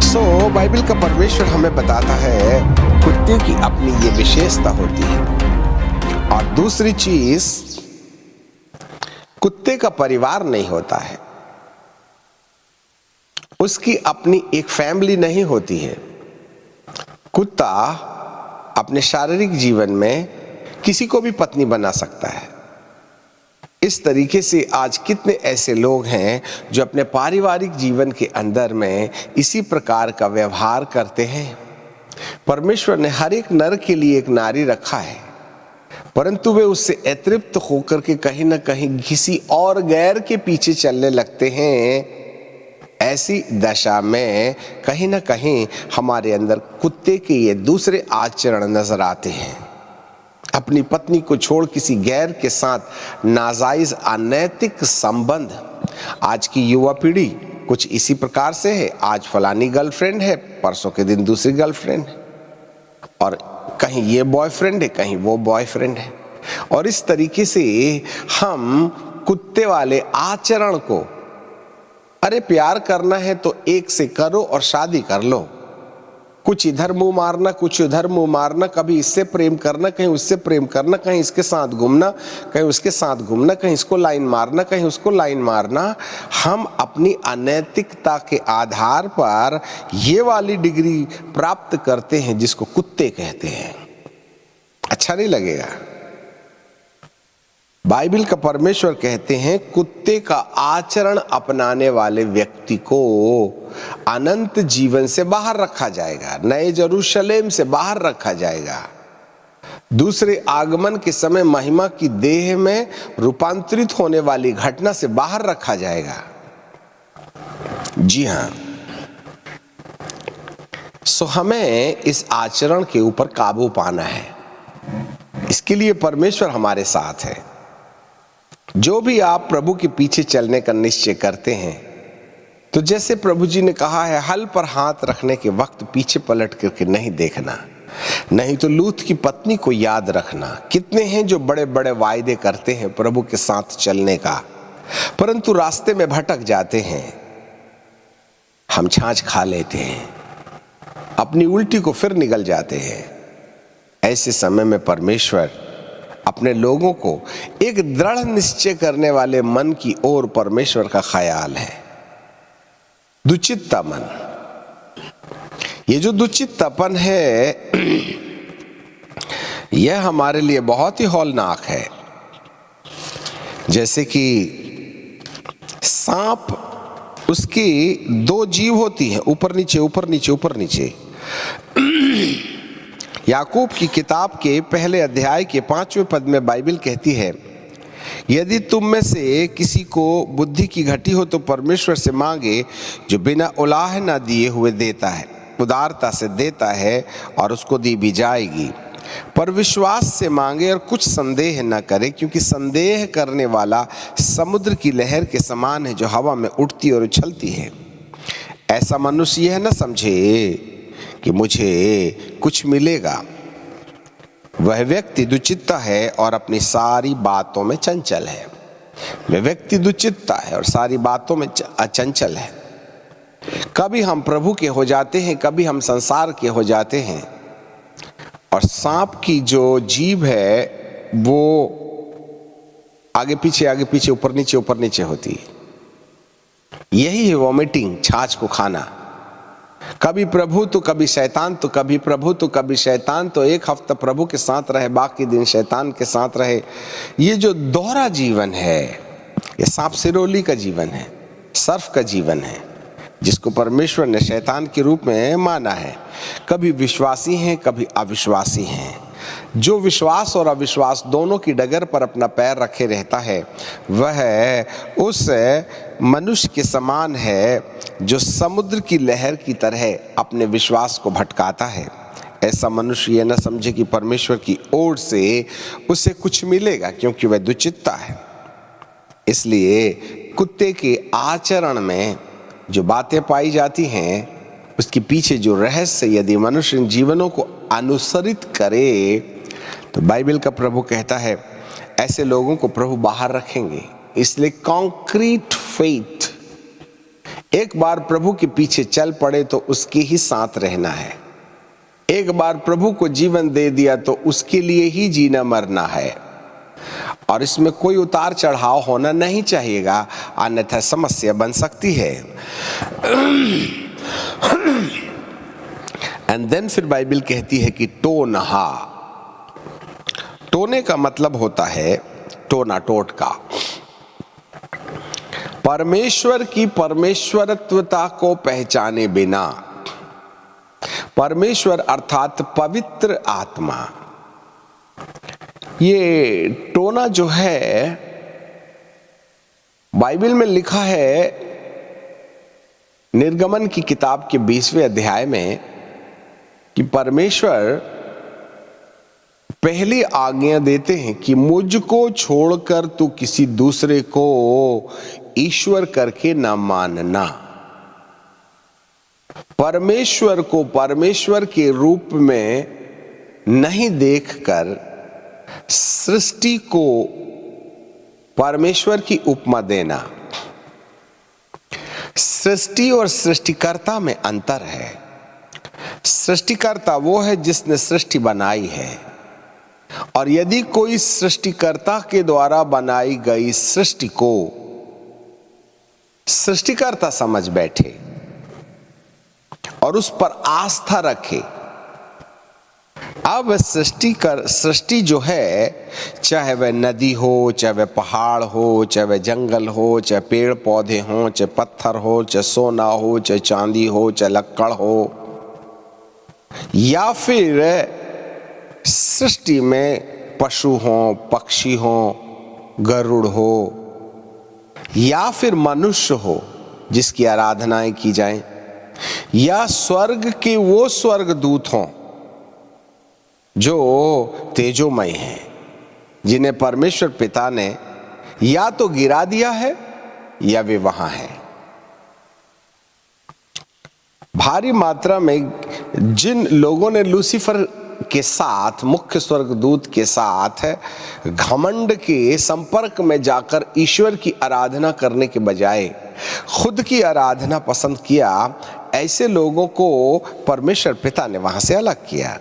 Bible का परमेश्वर हमें बताता है कुत्ते की अपनी ये विशेषता होती है। और दूसरी चीज, कुत्ते का परिवार नहीं होता है, उसकी अपनी एक फैमिली नहीं होती है। कुत्ता अपने शारीरिक जीवन में किसी को भी पत्नी बना सकता है। इस तरीके से आज कितने ऐसे लोग हैं जो अपने पारिवारिक जीवन के अंदर में इसी प्रकार का व्यवहार करते हैं। परमेश्वर ने हर एक नर के लिए एक नारी रखा है, परंतु वे उससे अतृप्त होकर के कहीं ना कहीं किसी और गैर के पीछे चलने लगते हैं। ऐसी दशा में कहीं ना कहीं हमारे अंदर कुत्ते के ये दूसरे आचरण नजर आते हैं। अपनी पत्नी को छोड़ किसी गैर के साथ नाजायज अनैतिक संबंध। आज की युवा पीढ़ी कुछ इसी प्रकार से है। आज फलानी गर्लफ्रेंड है, परसों के दिन दूसरी गर्लफ्रेंड है, और कहीं ये बॉयफ्रेंड है, कहीं वो बॉयफ्रेंड है। और इस तरीके से हम कुत्ते वाले आचरण को, अरे प्यार करना है तो एक से करो और शादी कर लो, कुछ इधर मुंह मारना, कुछ उधर मुंह मारना, कभी इससे प्रेम करना, कहीं उससे प्रेम करना, कहीं इसके साथ घूमना, कहीं उसके साथ घूमना, कहीं इसको लाइन मारना, कहीं उसको लाइन मारना। हम अपनी अनैतिकता के आधार पर ये वाली डिग्री प्राप्त करते हैं जिसको कुत्ते कहते हैं। अच्छा नहीं लगेगा। बाइबल का परमेश्वर कहते हैं कुत्ते का आचरण अपनाने वाले व्यक्ति को अनंत जीवन से बाहर रखा जाएगा, नए यरूशलेम से बाहर रखा जाएगा, दूसरे आगमन के समय महिमा की देह में रूपांतरित होने वाली घटना से बाहर रखा जाएगा। जी हां, हमें इस आचरण के ऊपर काबू पाना है। इसके लिए परमेश्वर हमारे साथ है। जो भी आप प्रभु के पीछे चलने का निश्चय करते हैं, तो जैसे प्रभु जी ने कहा है, हल पर हाथ रखने के वक्त पीछे पलट करके नहीं देखना, नहीं तो लूत की पत्नी को याद रखना। कितने हैं जो बड़े बड़े वायदे करते हैं प्रभु के साथ चलने का, परंतु रास्ते में भटक जाते हैं। हम छाछ खा लेते हैं, अपनी उल्टी को फिर निगल जाते हैं। ऐसे समय में परमेश्वर अपने लोगों को एक दृढ़ निश्चय करने वाले मन की ओर परमेश्वर का ख्याल है। दुचित्ता मन, ये जो दुचित्तापन है यह हमारे लिए बहुत ही हौलनाक है। जैसे कि सांप, उसकी दो जीभ होती हैं, ऊपर नीचे ऊपर नीचे ऊपर नीचे। याकूब की किताब के पहले अध्याय के 5वें पद में बाइबल कहती है, यदि तुम में से किसी को बुद्धि की घटी हो तो परमेश्वर से मांगे, जो बिना उलाह न दिए हुए देता है, उदारता से देता है और उसको दी भी जाएगी। पर विश्वास से मांगे और कुछ संदेह न करे, क्योंकि संदेह करने वाला समुद्र की लहर के समान है, जो हवा में उठती और उछलती है। ऐसा मनुष्य यह न समझे कि मुझे कुछ मिलेगा। वह व्यक्ति दुचित्ता है और अपनी सारी बातों में चंचल है। वह व्यक्ति दुचित्ता है और सारी बातों में अचंचल है। कभी हम प्रभु के हो जाते हैं, कभी हम संसार के हो जाते हैं। और सांप की जो जीभ है वो आगे पीछे ऊपर नीचे होती है। यही है वॉमिटिंग, छाछ को खाना। कभी प्रभु तो कभी शैतान, तो कभी प्रभु तो कभी शैतान, तो एक हफ्ता प्रभु के साथ रहे, बाकी दिन शैतान के साथ रहे। ये जो दोहरा जीवन है, ये सांप सिरोली का जीवन है, सर्फ का जीवन है, जिसको परमेश्वर ने शैतान के रूप में माना है। कभी विश्वासी हैं, कभी अविश्वासी हैं। जो विश्वास और अविश्वास दोनों की डगर पर अपना पैर रखे रहता है, वह उस मनुष्य के समान है जो समुद्र की लहर की तरह अपने विश्वास को भटकाता है। ऐसा मनुष्य यह न समझे कि परमेश्वर की ओर से उसे कुछ मिलेगा, क्योंकि वह दुचित्ता है। इसलिए कुत्ते के आचरण में जो बातें पाई जाती हैं, उसके पीछे जो रहस्य, यदि मनुष्य इन जीवनों को अनुसरित करे, तो बाइबल का प्रभु कहता है ऐसे लोगों को प्रभु बाहर रखेंगे। इसलिए कॉन्क्रीट फेथ, एक बार प्रभु के पीछे चल पड़े तो उसके ही साथ रहना है। एक बार प्रभु को जीवन दे दिया तो उसके लिए ही जीना मरना है, और इसमें कोई उतार चढ़ाव होना नहीं चाहिएगा, अन्यथा समस्या बन सकती है। एंड देन फिर बाइबल कहती है कि टोनहा, टोने का मतलब होता है टोना टोटका। परमेश्वर की परमेश्वरत्वता को पहचाने बिना, परमेश्वर अर्थात पवित्र आत्मा, ये टोना जो है बाइबल में लिखा है निर्गमन की किताब के 20वें अध्याय में कि परमेश्वर पहली आज्ञा देते हैं कि मुझको छोड़कर तू किसी दूसरे को ईश्वर करके ना मानना। परमेश्वर को परमेश्वर के रूप में नहीं देखकर सृष्टि को परमेश्वर की उपमा देना। सृष्टि और सृष्टिकर्ता में अंतर है। सृष्टिकर्ता वो है जिसने सृष्टि बनाई है, और यदि कोई सृष्टिकर्ता के द्वारा बनाई गई सृष्टि को सृष्टिकर्ता समझ बैठे और उस पर आस्था रखे, अब सृष्टि जो है, चाहे वह नदी हो, चाहे वह पहाड़ हो, चाहे वह जंगल हो, चाहे पेड़ पौधे हो, चाहे पत्थर हो, चाहे सोना हो, चाहे चांदी हो, चाहे लक्कड़ हो, या फिर सृष्टि में पशु हो, पक्षी हो, गरुड़ हो, या फिर मनुष्य हो जिसकी आराधनाएं की जाएं, या स्वर्ग के वो स्वर्गदूत हों जो तेजोमय हैं, जिन्हें परमेश्वर पिता ने या तो गिरा दिया है या वे वहां हैं। भारी मात्रा में जिन लोगों ने लूसीफर के साथ, मुख्य स्वर्गदूत के साथ घमंड के संपर्क में जाकर ईश्वर की आराधना करने के बजाय खुद की आराधना पसंद किया, ऐसे लोगों को परमेश्वर पिता ने वहां से अलग किया,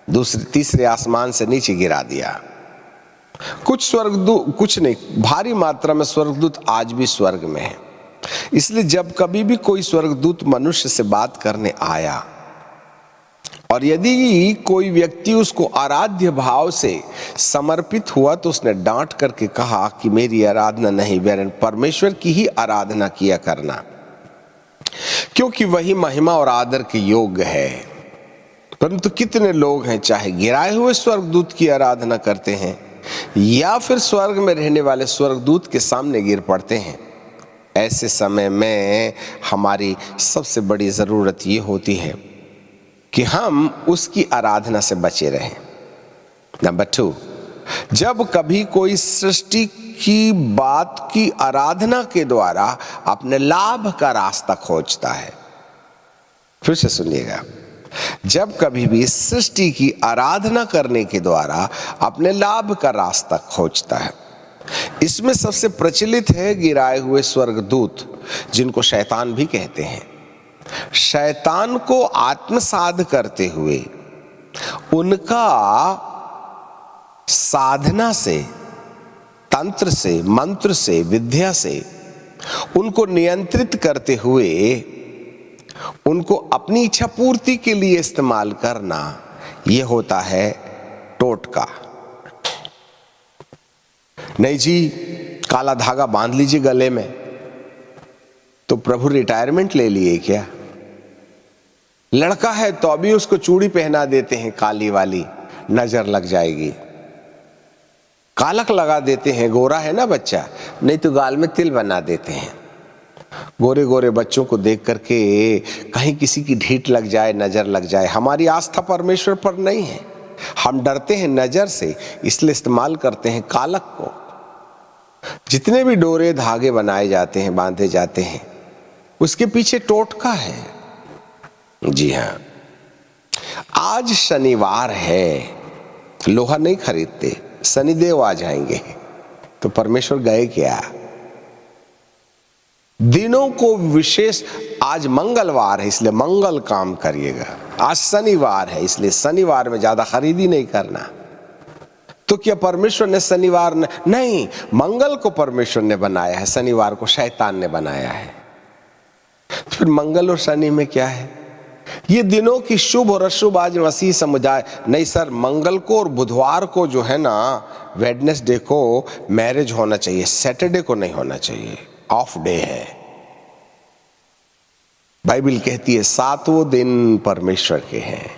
दूसरे तीसरे आसमान से नीचे गिरा दिया। कुछ स्वर्गदूत, कुछ नहीं, भारी मात्रा में स्वर्गदूत आज भी स्वर्ग में है। इसलिए जब कभी भी कोई स्वर्गदूत मनुष्य से बात करने आया और यदि कोई व्यक्ति उसको आराध्य भाव से समर्पित हुआ तो उसने डांट करके कहा कि मेरी आराधना नहीं, वरन परमेश्वर की ही आराधना किया करना, क्योंकि वही महिमा और आदर के योग्य है। परंतु कितने लोग हैं, चाहे गिराए हुए स्वर्गदूत की आराधना करते हैं या फिर स्वर्ग में रहने वाले स्वर्गदूत के सामने गिर पड़ते हैं। ऐसे समय में हमारी सबसे बड़ी जरूरत ये होती है कि हम उसकी आराधना से बचे रहें। नंबर 2, जब कभी कोई सृष्टि की बात की आराधना के द्वारा अपने लाभ का रास्ता खोजता है, फिर से सुनिएगा, जब कभी भी सृष्टि की आराधना करने के द्वारा अपने लाभ का रास्ता खोजता है, इसमें सबसे प्रचलित है गिराए हुए स्वर्गदूत, जिनको शैतान भी कहते हैं। शैतान को आत्मसात करते हुए उनका साधना से, तंत्र से, मंत्र से, विद्या से उनको नियंत्रित करते हुए उनको अपनी इच्छा पूर्ति के लिए इस्तेमाल करना, यह होता है टोटका। नहीं जी, काला धागा बांध लीजिए गले में, तो प्रभु रिटायरमेंट ले लिए क्या? लड़का है तो अभी उसको चूड़ी पहना देते हैं काली वाली, नजर लग जाएगी। कालक लगा देते हैं, गोरा है ना बच्चा, नहीं तो गाल में तिल बना देते हैं। गोरे गोरे बच्चों को देख करके कहीं किसी की ढीठ लग जाए, नजर लग जाए। हमारी आस्था परमेश्वर पर नहीं है, हम डरते हैं नजर से, इसलिए इस्तेमाल करते हैं कालक को। जितने भी डोरे धागे बनाए जाते हैं, बांधे जाते हैं, उसके पीछे टोटका है। जी हाँ, आज शनिवार है, लोहा नहीं खरीदते, शनिदेव आ जाएंगे, तो परमेश्वर गए क्या? दिनों को विशेष, आज मंगलवार है इसलिए मंगल काम करिएगा, आज शनिवार है इसलिए शनिवार में ज्यादा खरीदी नहीं करना। तो क्या परमेश्वर ने शनिवार नहीं, मंगल को परमेश्वर ने बनाया है, शनिवार को शैतान ने बनाया है। फिर मंगल और शनि में क्या है? ये दिनों की शुभ और अशुभ आज वसीह समुदाय नहीं सर, मंगल को और बुधवार को जो है ना, वेडनेसडे को मैरिज होना चाहिए, सैटरडे को नहीं होना चाहिए, ऑफ डे है। बाइबल कहती है 7वां दिन परमेश्वर के हैं।